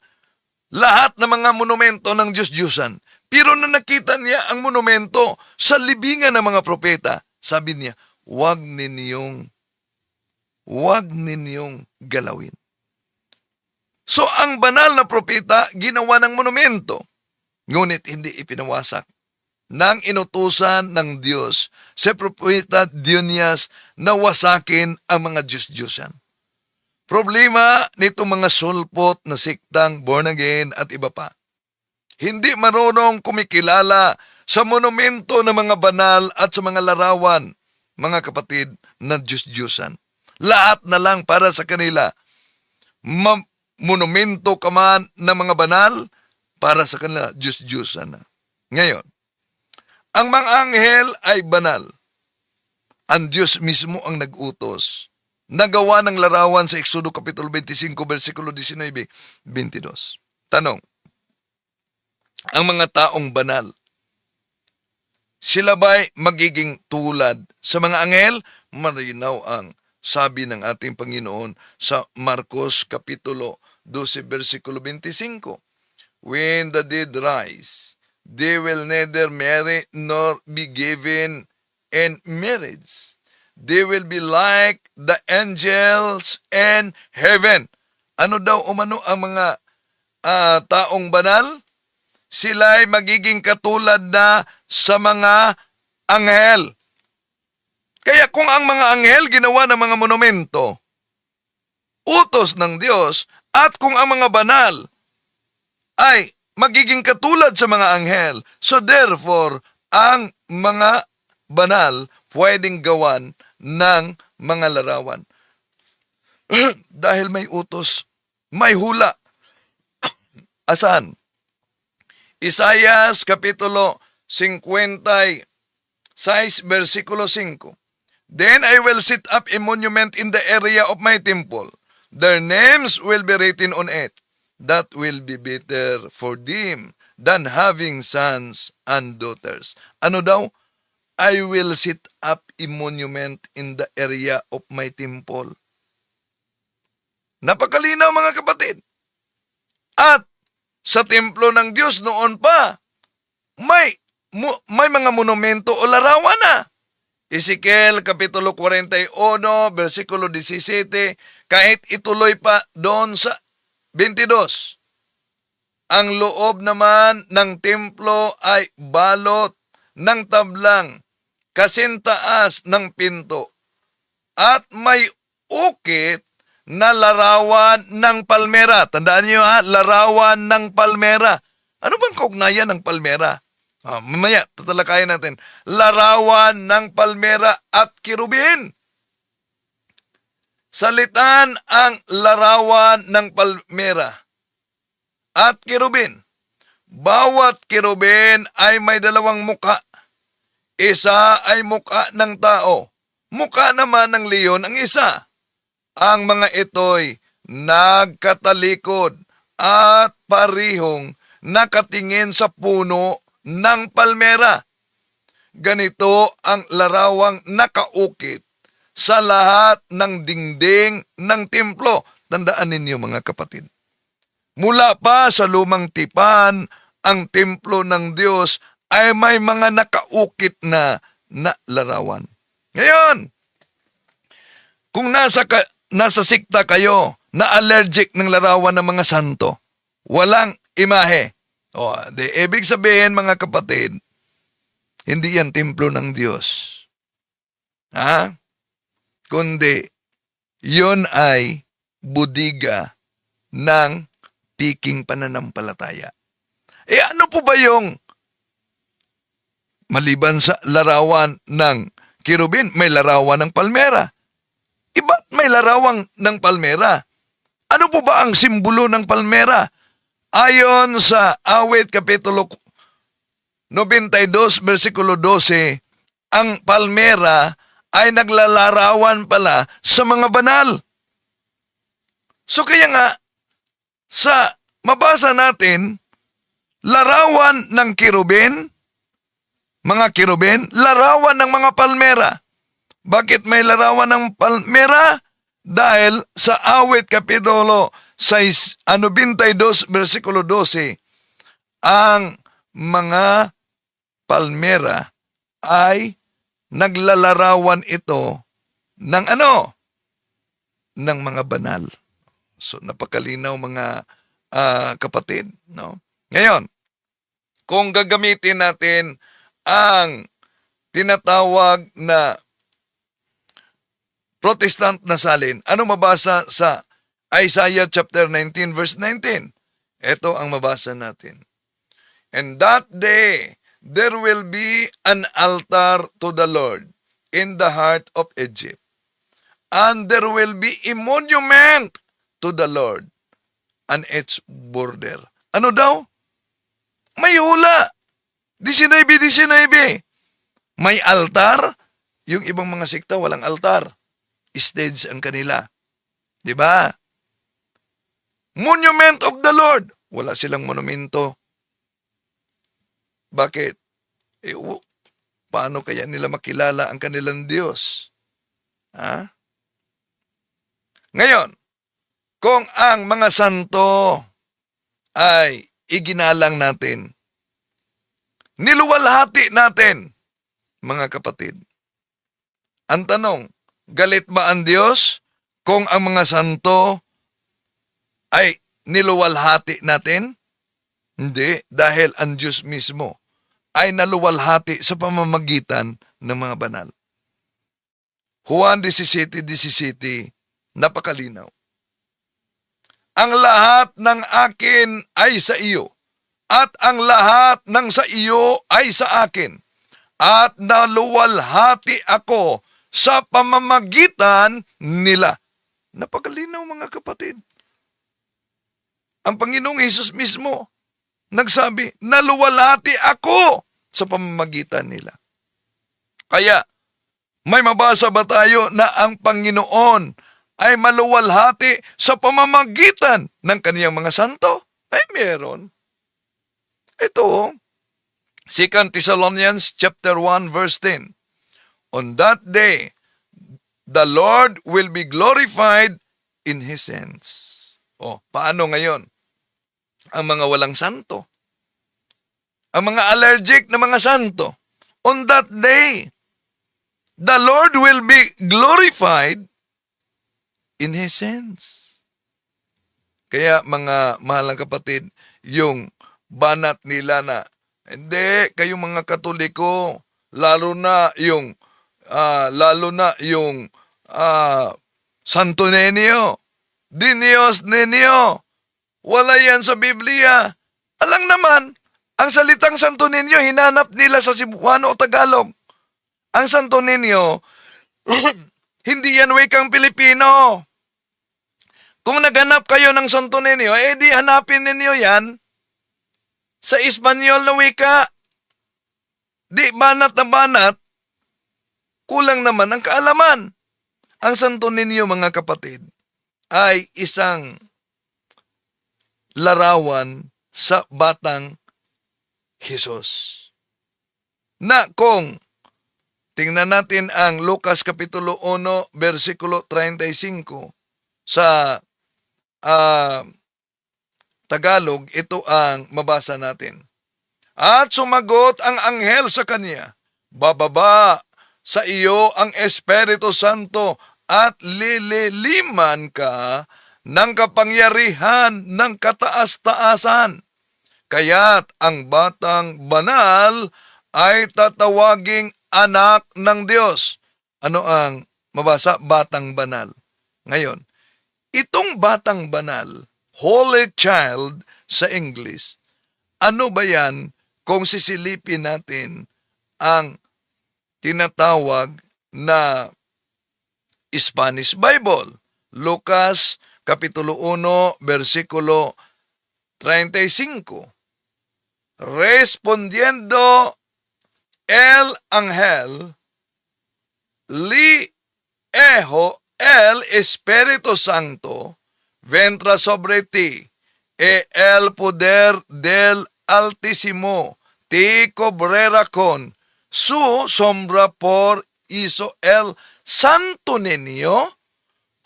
lahat ng mga monumento ng Diyos-Diyusan. Pero na nakita niya ang monumento sa libingan ng mga propeta, sabi niya, huwag ninyong galawin. So ang banal na propeta ginawa ng monumento, ngunit hindi ipinawasak ng inutusan ng Diyos sa propeta Dionias na wasakin ang mga Diyos-Diyusan. Problema nito mga sulpot na siktang born again at iba pa. Hindi marunong kumikilala sa monumento ng mga banal at sa mga larawan, mga kapatid, na Diyos-Diyusan. Lahat na lang para sa kanila. Monumento ka man ng mga banal, para sa kanila, Diyos-Diyusan na. Ngayon, ang mga anghel ay banal. Ang Diyos mismo ang nag-utos. Nagawa ng larawan sa Exodo Kapitulo 25, versikulo 19-22. Tanong, ang mga taong banal, sila ba'y magiging tulad sa mga anghel? Malinaw ang sabi ng ating Panginoon sa Marcos Kapitulo 12, versikulo 25. When the dead rise, they will neither marry nor be given in marriage. They will be like the angels in heaven. Ano daw umano ang mga taong banal? Sila'y magiging katulad na sa mga anghel. Kaya kung ang mga anghel ginawa ng mga monumento, utos ng Diyos, at kung ang mga banal ay magiging katulad sa mga anghel, so therefore, ang mga banal pwedeng gawan ng mga larawan. Dahil may utos, may hula. Asan? Isaias Kapitulo 56, versikulo 5. Then I will set up a monument in the area of my temple. Their names will be written on it. That will be better for them than having sons and daughters. Ano daw? I will set up a monument in the area of my temple. Napakalinaw mga kapatid. At sa templo ng Diyos noon pa, may mga monumento o larawan na. Ezekiel Kapitulo 41, versikulo 17, kahit ituloy pa doon sa 22. Ang loob naman ng templo ay balot ng tablang kasintaas ng pinto at may ukit na larawan ng palmera. Tandaan niyo larawan ng palmera. Ano bang kaugnayan ng palmera? Mamaya, tatalakayin natin. Larawan ng palmera at kirubin. Salitan ang larawan ng palmera at kirubin. Bawat kirubin ay may dalawang muka. Isa ay muka ng tao. Muka naman ng leon ang isa. Ang mga ito'y nagkatalikod at parihong nakatingin sa puno ng palmera. Ganito ang larawang nakaukit sa lahat ng dingding ng templo. Tandaan ninyo mga kapatid. Mula pa sa lumang tipan, ang templo ng Diyos ay may mga nakaukit na larawan. Ngayon, kung nasa sikta kayo na allergic ng larawan ng mga santo, walang imahe. Ibig sabihin mga kapatid, hindi yan templo ng Diyos. Kundi, yon ay budiga ng piking pananampalataya. Ano po ba yung maliban sa larawan ng kirubin, may larawan ng palmera? Iba't may larawang ng palmera. Ano po ba ang simbolo ng palmera? Ayon sa Awit Kapitulo 92, versikulo 12, ang palmera ay naglalarawan pala sa mga banal. So kaya nga, sa mabasa natin, larawan ng kirubin, mga kirubin, larawan ng mga palmera. Bakit may larawan ng palmera? Dahil sa awit kapitulo 6, 92, versikulo 12, ang mga palmera ay naglalarawan ito ng ano? Ng mga banal. So napakalinaw mga kapatid, no? Ngayon, kung gagamitin natin ang tinatawag na Protestant na salin, ano mabasa sa Isaiah chapter 19 verse 19? Ito ang mabasa natin. And that day, there will be an altar to the Lord in the heart of Egypt. And there will be a monument to the Lord on its border. Ano daw? May hula. 19. May altar. Yung ibang mga sikta, walang altar. Stage ang kanila. Diba? Monument of the Lord. Wala silang monumento. Bakit? Paano kaya nila makilala ang kanilang Diyos? Ha? Ngayon, kung ang mga santo ay iginalang natin, niluwalhati natin, mga kapatid. Ang tanong, galit ba ang Diyos kung ang mga santo ay niluwalhati natin? Hindi, dahil ang Diyos mismo ay naluwalhati sa pamamagitan ng mga banal. Juan 17:17, napakalinaw. Ang lahat ng akin ay sa iyo, at ang lahat ng sa iyo ay sa akin, at naluwalhati ako sa pamamagitan nila. Napakalinaw mga kapatid. Ang Panginoong Hesus mismo nagsabi, naluwalhati ako sa pamamagitan nila. Kaya, may mabasa ba tayo na ang Panginoon ay maluwalhati sa pamamagitan ng kaniyang mga santo? Ay meron. Ito, 2 Thessalonians chapter 1 verse 10. On that day, the Lord will be glorified in His hands. O, paano ngayon? Ang mga walang santo. Ang mga allergic na mga santo. On that day, the Lord will be glorified in His hands. Kaya mga mahalang kapatid, yung banat nila na, hindi, kayong mga Katoliko, lalo na yung Santo Nenio, Dinios Nenio, wala yan sa Biblia. Alang naman, ang salitang Santo Niño, hinanap nila sa Cebuano o Tagalog. Ang Santo Niño, hindi yan wikang Pilipino. Kung naghanap kayo ng Santo Niño, di hanapin ninyo yan sa Espanyol na wika. Di banat na banat, kulang naman ang kaalaman. Ang Santo Niño, mga kapatid, ay isang larawan sa batang Jesus. Na kung tingnan natin ang Lucas Kapitulo 1, versikulo 35 sa Tagalog, ito ang mabasa natin. At sumagot ang anghel sa kanya, bababa sa iyo ang Espiritu Santo at lililiman ka ng kapangyarihan ng kataas-taasan. Kaya't ang batang banal ay tatawaging anak ng Diyos. Ano ang mabasa? Batang banal. Ngayon, itong batang banal, Holy Child sa English, ano ba yan kung sisilipin natin ang tinatawag na Spanish Bible? Lucas Kapitulo 1, versikulo 35. Respondiendo el ángel, li eho el Espíritu Santo vendrá sobre ti, e el poder del Altísimo te cubrirá con su sombra, por hizo el santo niño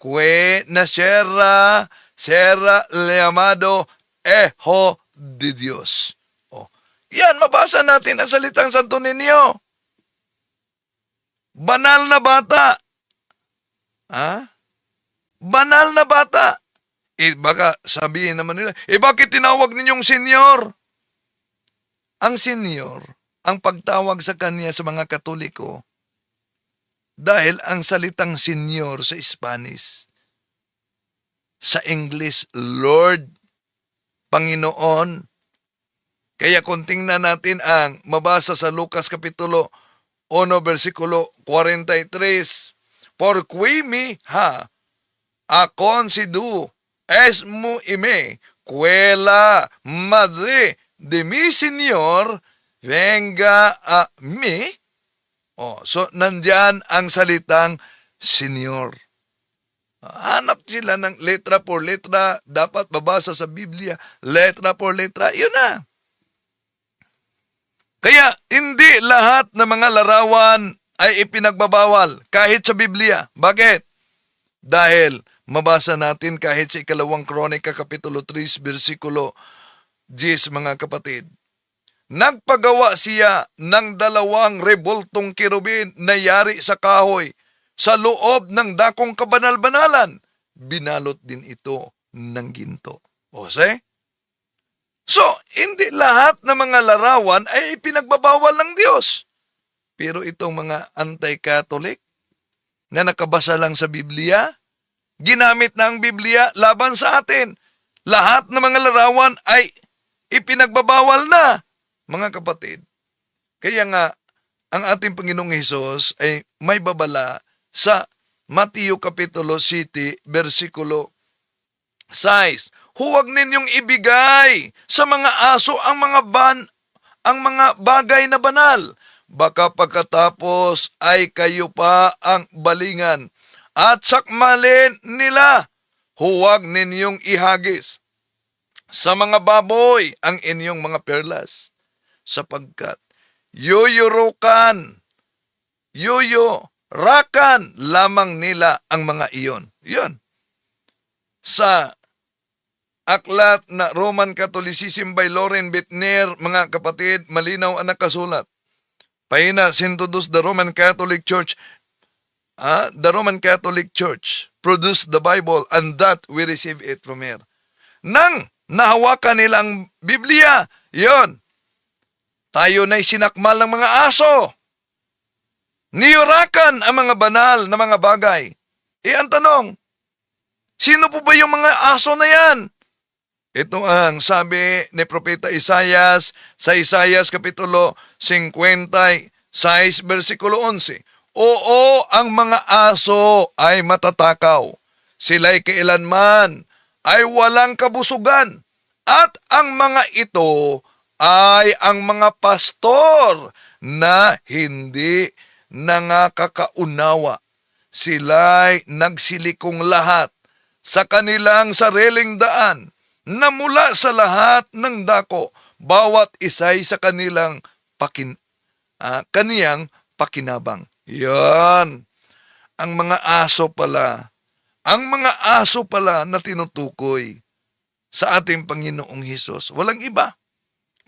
que nacerá será llamado Hijo de Dios. Oh, yan, mabasa natin ang salitang santo niño. Banal na bata. Ha? Banal na bata. Baka sabihin naman nila, bakit tinawag ninyong senyor? Ang senyor, ang pagtawag sa kanya sa mga Katoliko, dahil ang salitang senyor sa Spanish, sa English, Lord, Panginoon. Kaya kung tingnan natin ang mabasa sa Lucas Kapitulo 1, versikulo 43, por qui mi ha aconsidu es mu ime, quella madre de mi Señor, venga a mi. So nandyan ang salitang Señor. Hanap sila ng letra por letra, dapat babasa sa Biblia, letra por letra, yun na. Kaya hindi lahat ng mga larawan ay ipinagbabawal kahit sa Biblia. Bakit? Dahil mabasa natin kahit sa 2 Kronika Kapitulo 3, versikulo 10, mga kapatid. Nagpagawa siya ng 2 rebultong kirubin na yari sa kahoy sa loob ng dakong kabanal-banalan. Binalot din ito ng ginto. So, hindi lahat ng mga larawan ay ipinagbabawal ng Diyos. Pero itong mga anti-Catholic na nakabasa lang sa Biblia, ginamit na ang Biblia laban sa atin. Lahat ng mga larawan ay ipinagbabawal na, mga kapatid. Kaya nga, ang ating Panginoong Hesus ay may babala sa Mateo Kapitulo 7, versikulo 6. Huwag ninyong ibigay sa mga aso ang mga bagay na banal. Baka pagkatapos ay kayo pa ang balingan at sakmalin nila. Huwag ninyong ihagis sa mga baboy ang inyong mga perlas, sapagkat rakan lamang nila ang mga iyon. Yun. Sa aklat na Roman Catholicism by Loren Bittner, mga kapatid, malinaw ang nakasulat. Pahina 102, the Roman Catholic Church produced the Bible, and that we receive it from her. Nang nahawakan nila ang Biblia, yon, tayo na'y sinakmal ng mga aso. Niyurakan ang mga banal na mga bagay. Ang tanong, sino po ba yung mga aso na yan? Ito ang sabi ni Propeta Isaias sa Isaias Kapitulo 56, versikulo 11. Oo, ang mga aso ay matatakaw. Sila'y kailanman ay walang kabusugan. At ang mga ito ay ang mga pastor na hindi nangakakaunawa. Sila'y nagsilikong lahat sa kanilang sariling daan, na mula sa lahat ng dako, bawat isa'y sa kanilang kaniyang pakinabang. Yan. Ang mga aso pala na tinutukoy sa ating Panginoong Hesus, walang iba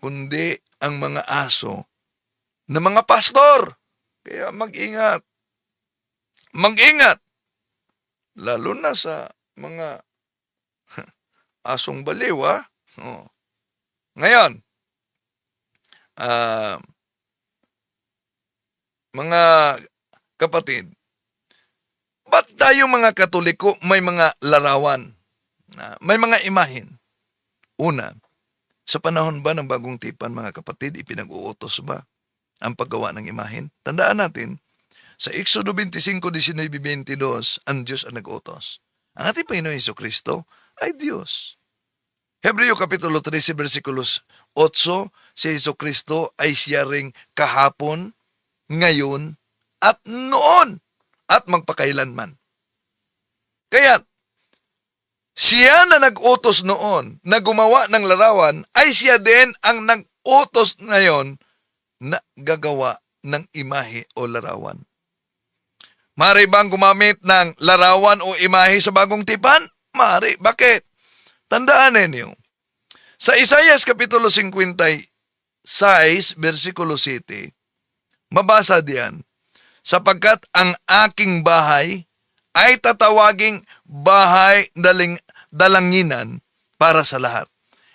kundi ang mga aso na mga pastor. Kaya mag-ingat. Mag-ingat. Lalo na sa mga asong baliw, Ngayon, mga kapatid, ba't tayo mga Katoliko may mga larawan? May mga imahin? Una, sa panahon ba ng bagong tipan, mga kapatid, ipinag-uutos ba ang paggawa ng imahin? Tandaan natin, sa Exodo 25:19-22, ang Diyos ang nag-utos. Ang ating Panginoon Jesucristo ay Diyos. Hebreo Kapitulo 13, versikulos 8, si Jesucristo ay siya ring kahapon, ngayon, at noon. at magpakailanman. Kaya, siya na nag-utos noon na gumawa ng larawan, ay siya din ang nag-utos ngayon na gagawa ng imahe o larawan. Maaari bang gumamit ng larawan o imahe sa bagong tipan? Maaari. Bakit? Tandaan ninyo, sa Isaias Kapitulo 56, versikulo 7, mabasa diyan, sapagkat ang aking bahay ay tatawaging bahay dalanginan para sa lahat.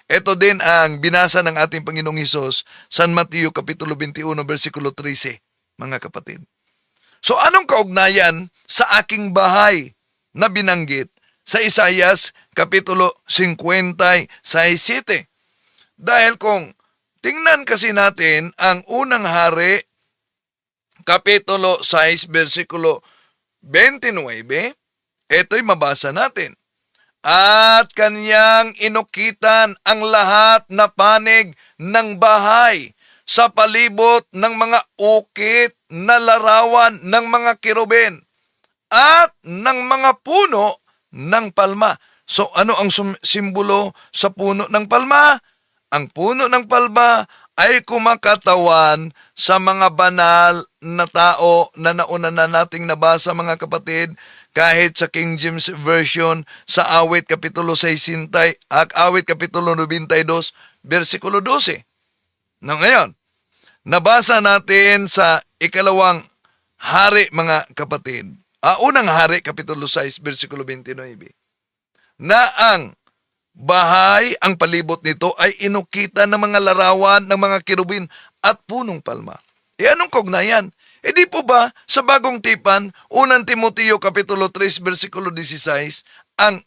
Ito din ang binasa ng ating Panginoong Hesus, San Mateo Kapitulo 21, versikulo 13, mga kapatid. So anong kaugnayan sa aking bahay na binanggit sa Isaias Kapitulo 56, 7? Dahil kung tingnan kasi natin ang unang hari, Kapitulo 6, versikulo 29, ito'y mabasa natin. At kanyang inukitan ang lahat na panig ng bahay sa palibot ng mga ukit na larawan ng mga kirubin at ng mga puno ng palma. So ano ang simbolo sa puno ng palma? Ang puno ng palma ay kumakatawan sa mga banal na tao na nauna na nating nabasa, mga kapatid, kahit sa King James Version sa Awit Kapitulo 60, Awit Kapitulo 92, versikulo 12. Na ngayon, nabasa natin sa ikalawang hari, mga kapatid, unang hari, Kapitulo 6, versikulo 29, na ang bahay, ang palibot nito ay inukitan ng mga larawan ng mga kirubin at punong palma. E anong kaugnayan? E di po ba sa bagong tipan, unang Timoteo Kapitulo 3, versikulo 16, ang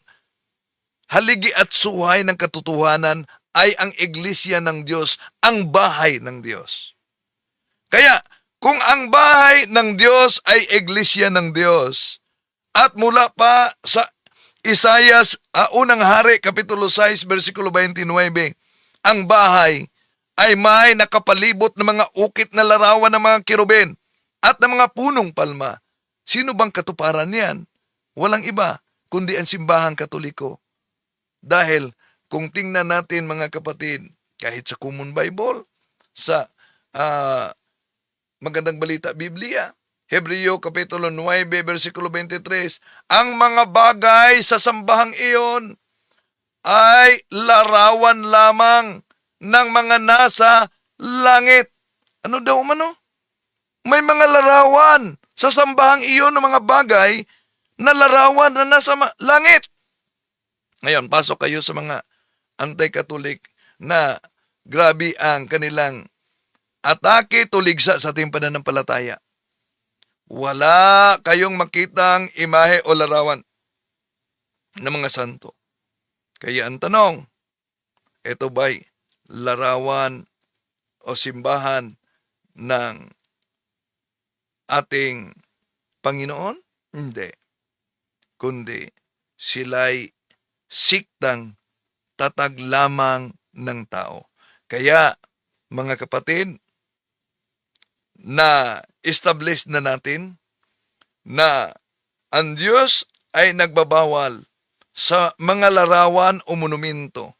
haligi at suhay ng katotohanan ay ang iglesia ng Diyos, ang bahay ng Diyos. Kaya, kung ang bahay ng Diyos ay iglesia ng Diyos, at mula pa sa Isaias, unang hari, Kapitulo 6, versikulo 29, ang bahay ay may nakapalibot ng mga ukit na larawan ng mga kirubin at ng mga punong palma. Sino bang katuparan niyan? Walang iba, kundi ang simbahang Katoliko. Dahil, kung tingnan natin, mga kapatid, kahit sa Common Bible, sa Magandang Balita Biblia, Hebreo Kapitulo 9, versikulo 23, ang mga bagay sa sambahang iyon ay larawan lamang ng mga nasa langit. Ano daw umano? May mga larawan sa sambahang iyon ng mga bagay na larawan na nasa langit. Ngayon, pasok kayo sa mga anti-Katolik na grabe ang kanilang atake tuligsa sa ating pananampalataya. Wala kayong makitang imahe o larawan ng mga santo. Kaya ang tanong, ito ba'y larawan o simbahan ng ating Panginoon? Hindi. Kundi sila'y siktang tatag lamang ng tao. Kaya, mga kapatid, na establish na natin na ang Diyos ay nagbabawal sa mga larawan o monumento.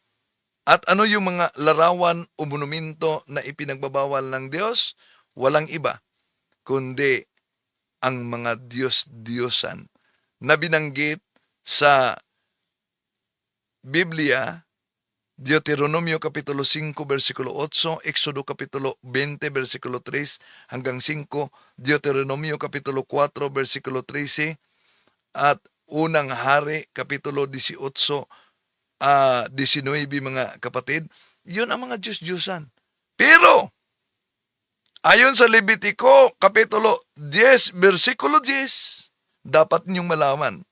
At ano yung mga larawan o monumento na ipinagbabawal ng Diyos? Walang iba, kundi ang mga Diyos-Diyosan na binanggit sa Biblia, Deuteronomio Kapitulo 5, versikulo 8, Exodo Kapitulo 20, versikulo 3 hanggang 5, Deuteronomio Kapitulo 4, versikulo 13, at unang hari, Kapitulo 18, 19, mga kapatid. Yun ang mga Diyos-Diyosan. Pero, ayon sa Levitico, Kapitulo 10, versikulo 10, dapat ninyong malaman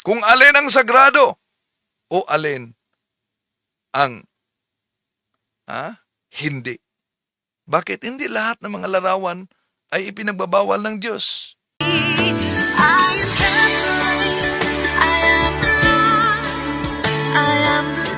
kung alin ang sagrado o alin ang hindi. Bakit hindi lahat ng mga larawan ay ipinagbabawal ng Diyos? I am Catholic, I am alive, I am the